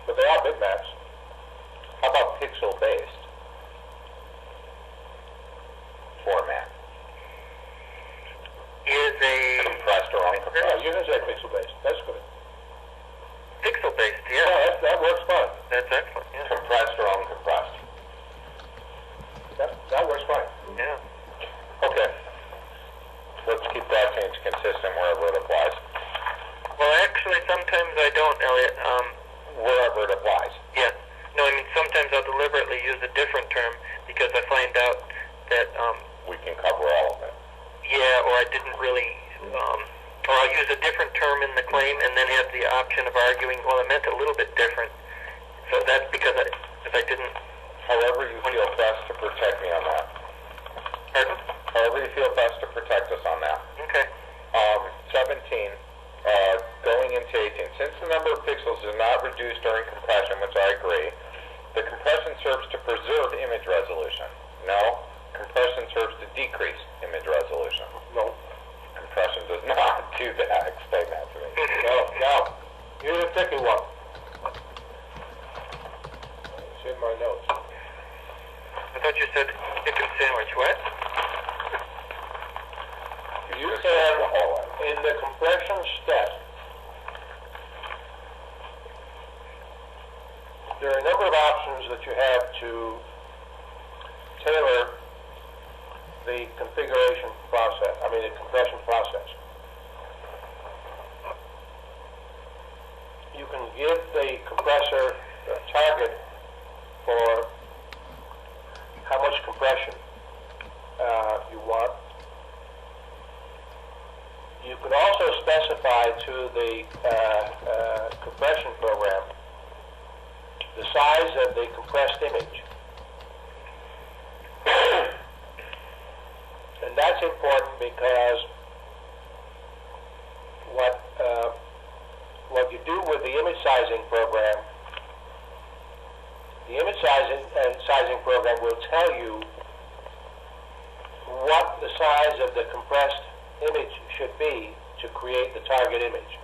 but they are bitmaps. How about pixel-based format? Is a Compressed or uncompressed? Oh, you can say pixel-based. That's good. pixel-based, Yeah, yeah. that works fine. That's excellent, yeah. Compressed or uncompressed? That works fine. Yeah. Okay. Let's keep that change consistent wherever it applies. Well, actually, sometimes I don't, Eliot. Wherever it applies. Yeah. No, I mean, sometimes I'll deliberately use a different term because I find out that, We can cover all of it. yeah, or I didn't really, or I'll use a different term in the claim and then have the option of arguing, well, it meant a little bit different. So that's because I didn't. However you feel best to protect me on that. Pardon? However you feel best to protect us on that. Okay. 17, going into 18. Since the number of pixels is not reduced during compression, which I agree, the compression serves to preserve image resolution. No. Compression serves to decrease image resolution. No. Compression does not do that. Explain that to me. No. Here's a tricky one. It's in my notes. I thought you said chicken sandwich. What? You can, in the compression step, there are a number of options that you have to tailor the configuration process, the compression process. You can give the compressor a target for how much compression you want. You can also specify to the compression program the size of the compressed image. And that's important because what you do with the image sizing program, the image sizing program will tell you what the size of the compressed image should be to create the target image.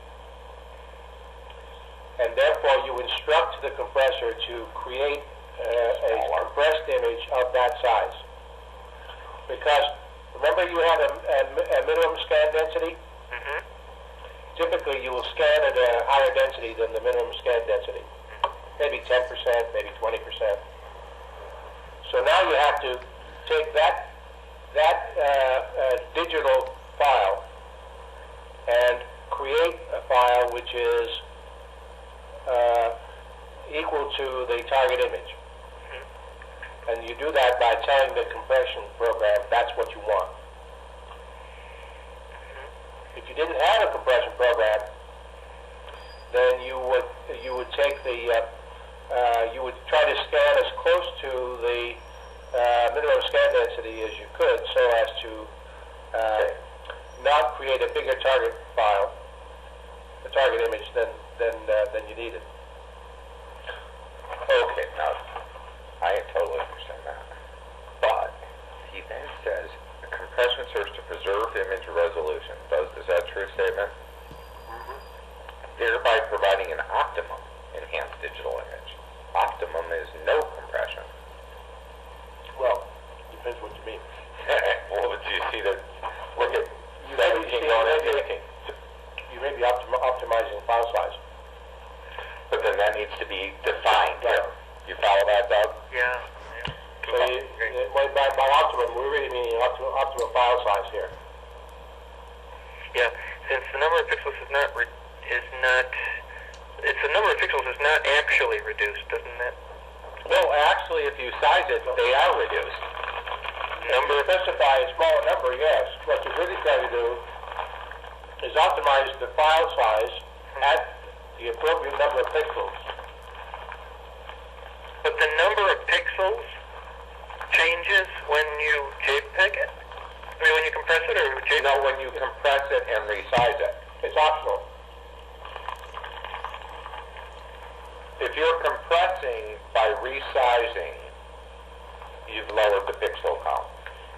And therefore you instruct the compressor to create a compressed image of that size. Because remember you have a minimum scan density? Mm-hmm. Typically you will scan at a higher density than the minimum scan density. Maybe 10%, maybe 20%. So now you have to take that digital file and create a file which is equal to the target image. And you do that by telling the compression program that's what you want. If you didn't have a compression program, then you would take the you would try to scan as close to the minimum scan density as you could, so as to not create a bigger target file, a target image than you needed. Okay, now I totally understand that. But he then says the compression serves to preserve image resolution. Is that a true statement? Mm-hmm. Thereby providing an optimum enhanced digital image. Optimum is no compression. Well, depends what you mean. Well, did you see that? Look at You may be optimizing file size. But then that needs to be defined here. You follow that, Doug? Yeah. So by optimum, we're really meaning optimum file size here. Yeah. Since the number of pixels is not actually reduced, doesn't that? Well, actually, if you size it, they are reduced. Number specify a smaller number, yes. What you're really trying to do is optimize the file size at the appropriate number of pixels. But the number of pixels changes when you JPEG it? I mean, when you compress it, or JPEG? No, when you compress it and resize it. It's optional. If you're compressing by resizing, you've lowered the pixel count.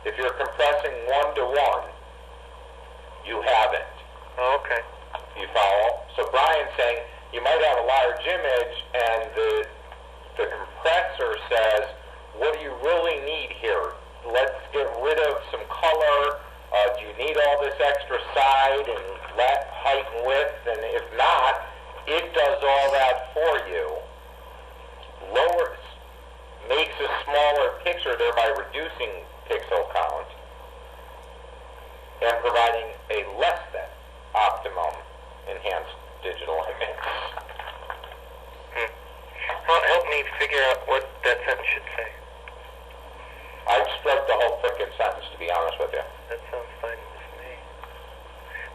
If you're compressing 1-to-1, you haven't. Oh, okay. You follow? So Brian's saying you it does all that for you, lowers, makes a smaller picture, thereby reducing pixel count, and providing a less than optimum enhanced digital image. Well, help me figure out what that sentence should say. I'd strike the whole frickin' sentence, to be honest with you. That sounds fine with me.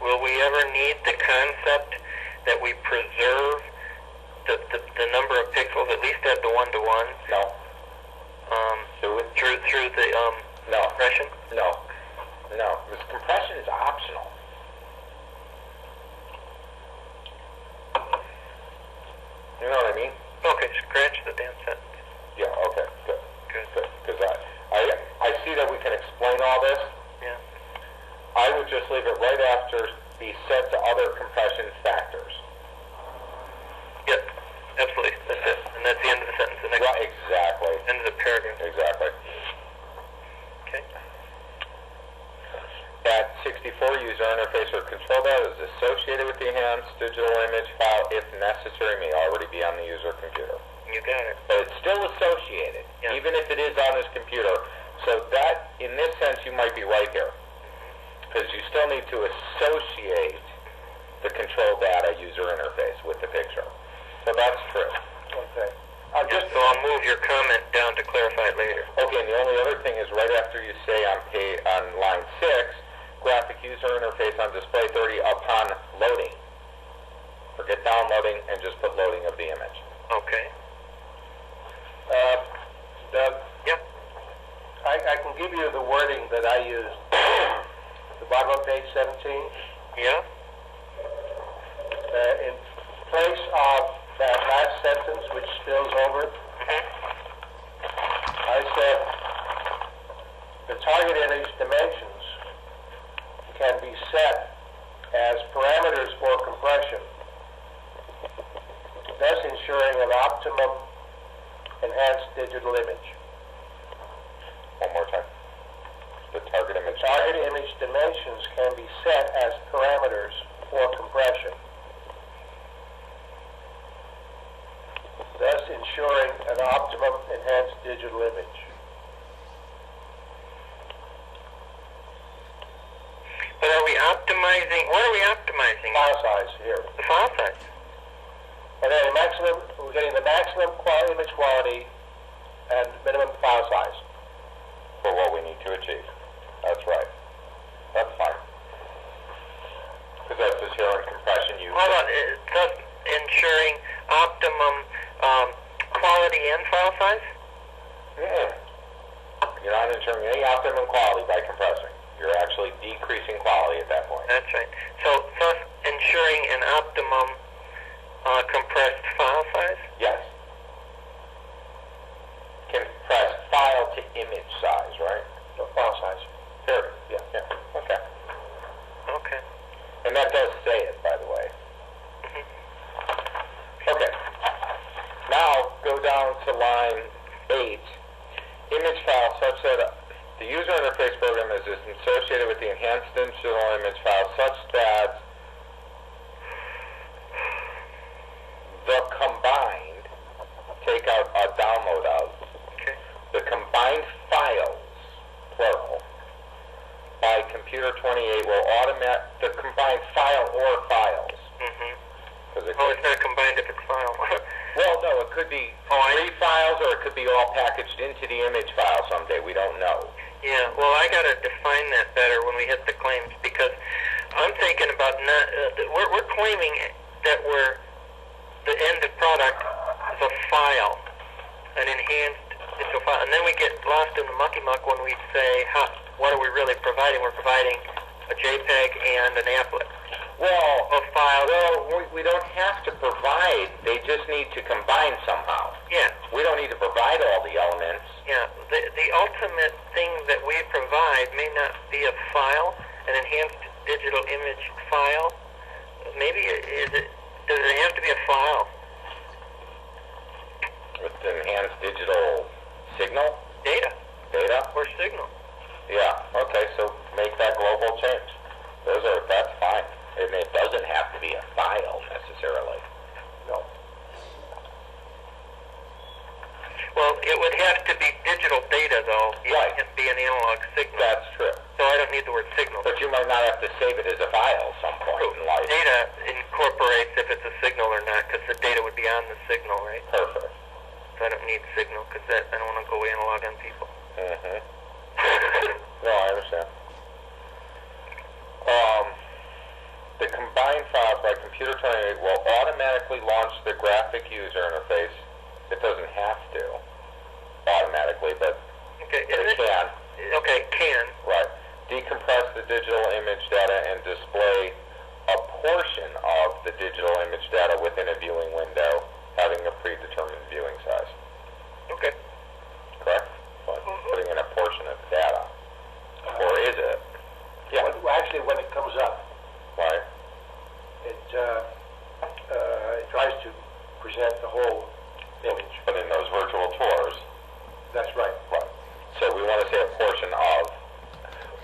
Will we ever need the concept that we preserve the number of pixels, at least at the one-to-one? No. Through the No. compression? No. No. This compression is optional. You know what I mean? Okay, scratch the damn sentence. Yeah, okay, good. Good. Good. Because I see that we can explain all this. Yeah. I would just leave it right after be set to other compression factors. Yep, absolutely. That's it. And that's the end of the sentence. The next Right, exactly. end of the paragraph. Exactly. Okay. At 64, user interface or control data is associated with the enhanced digital image file if necessary, may already be on the user computer. You got it. But it's still associated, Yeah. even if it is on his computer. So that, in this sense, you might be right here. Because you still need to associate the control data user interface with the picture. So that's true. Okay. So I'll move your comment down to clarify it later. Okay, and the only other thing is right after you say on line 6, graphic user interface on display 30 upon loading. Forget downloading and just put loading of the image. Okay. Doug, Yep. I can give you the wording that I used. The bottom of page 17. Yeah? In place of that last sentence, which spills over, I said the target image dimensions can be set as parameters for compression, thus ensuring an optimum enhanced digital image. One more time. The target image. Target image dimensions can be set as parameters for compression, thus ensuring an optimum enhanced digital image. But are we optimizing? What are we optimizing? File size here. The file size. And then we're getting the maximum image quality and minimum file size. For what we need to achieve. That's right. That's fine. Because that's just here in compression use. Hold on. Thus ensuring optimum quality and file size? You're not ensuring any optimum quality by compressing. You're actually decreasing quality at that point. That's right. So thus ensuring an optimum compressed file size? Yes. Compressed file to image size, right? No, file size. Here. Yeah. Okay. Okay. And that does say it, by the way. Okay. Now, go down to line 8. Image file such that the user interface program is associated with the enhanced digital image file such that the combined, take out a download of, Okay. the combined files, plural, by computer 28 will automate the combined file or files. Because it Oh, could, it's not combined if it's file. well, no, it could be three files or it could be all packaged into the image file someday. We don't know. Yeah, well, I got to define that better when we hit the claims, because I'm thinking about not, we're claiming that the end product is a file, an enhanced digital file, and then we get lost in the mucky-muck when we say, what are we really providing? We're providing a JPEG and an applet. Well, A file. well, we don't have to provide. They just need to combine somehow. Yeah, We don't need to provide all the elements. yeah. The ultimate thing that we provide may not be a file, an enhanced digital image file. Maybe does it have to be a file? With enhanced digital signal? Data Data? or signal? Yeah, okay, so make that global change. That's fine. And it doesn't have to be a file necessarily. Well, it would have to be digital data, though. It Right. can't be an analog signal. That's true. So I don't need the word signal. But you might not have to save it as a file at some point in life. Data incorporates if it's a signal or not, because the data would be on the signal, right? Perfect. So I don't need signal, because I don't want to go analog on people. No, I understand. The combined files by computer terminate will automatically launch the graphic user interface. It doesn't have to automatically, but Okay, it can. Okay, can. Right. Decompress the digital image data and display a portion of the digital image data within a viewing window, having a predetermined viewing size. Okay. Correct? But putting in a portion of data. Or is it? Yeah. Well, actually, when it comes up, Right. it tries to present the whole image. But in those virtual tours, That's right. right. So we want to say a portion of,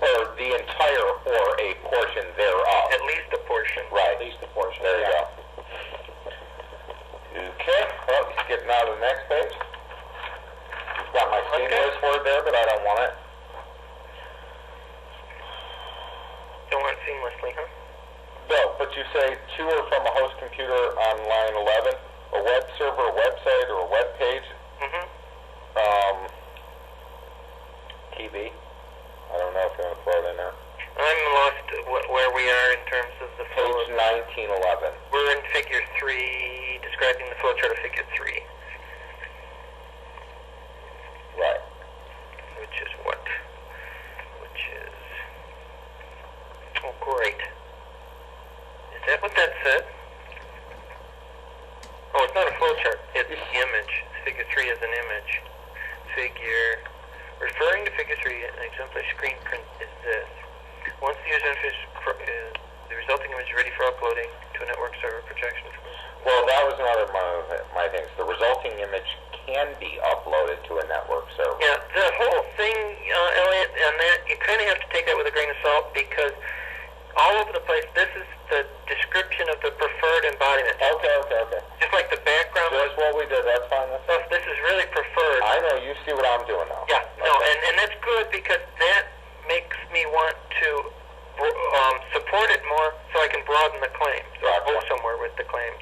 or the entire, or a portion thereof. At least a portion. Right. At least a portion. There you yeah. go. Okay. Well, skipping out to the next page. You've got my seamless word there, but I don't want it. Don't want seamlessly, huh? No, but you say to or from a host computer on line 11, a web server, a website, or a web page. TV. I don't know if you want to throw it in there. I'm lost where we are in terms of the flow. Page 1911. We're in figure 3, describing the flowchart of figure 3. Right. Which is what? Which is... Oh, great. Is that what that said? Oh, it's not a flowchart. It's an image. Figure 3 is an image. Figure... Referring to figure 3, an exemplar screen print is this. Once the user interface the resulting image is ready for uploading to a network server projection. Well, that was another of my things. The resulting image can be uploaded to a network server. Yeah, the whole thing, Eliot, and that, you kind of have to take that with a grain of salt, because all over the place, this is the description of the preferred embodiment. Okay. Just like the background That's what we did. That's fine. That's fine. stuff, this is really preferred. I know. You see what I'm doing now. Yeah, no, and that's good, because that makes me want to support it more so I can broaden the claims, or Gotcha. go somewhere with the claims.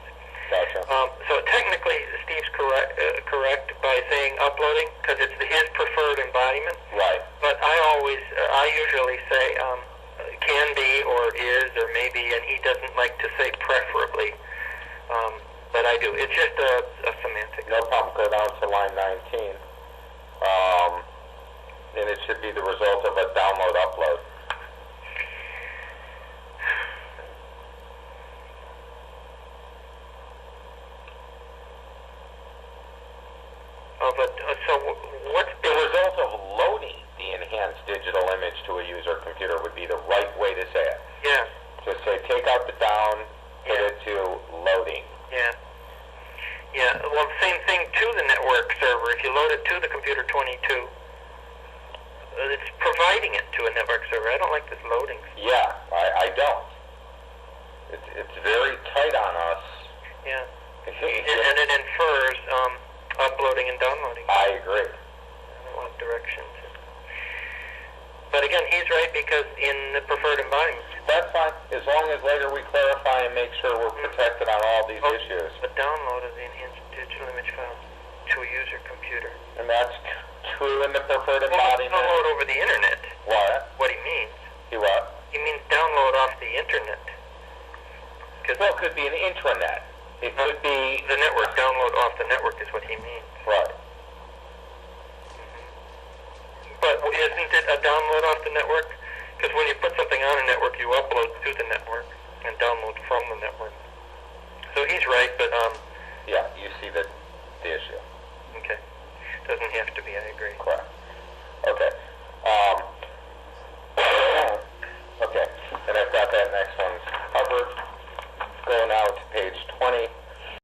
Gotcha. So technically, Steve's correct by saying uploading, because it's his preferred embodiment. Right. But I usually say can be or is or maybe, and he doesn't like to say preferably. But I do. It's just a semantic. No problem. Go down to line 19. And it should be the result of a download upload. So what's The result of loading the enhanced digital image to a user computer would be the right way to say it. Yeah. Just say take out the down, put it to loading. Yeah. Yeah. Well, same thing to the network server. If you load it to the computer 22, it's providing it to a network server. I don't like this loading. Yeah, I don't. It's very tight on us. Yeah. And it infers uploading and downloading. I agree. I don't want directions. But again, he's right, because in the preferred embodiment. That's fine, as long as later we clarify and make sure we're protected on all these issues. The download of the enhanced digital image file to a user computer. And that's true in the preferred Well, embodiment. download over the internet. What? What he means. He what? He means download off the internet. Well, it could be an intranet. It could be the network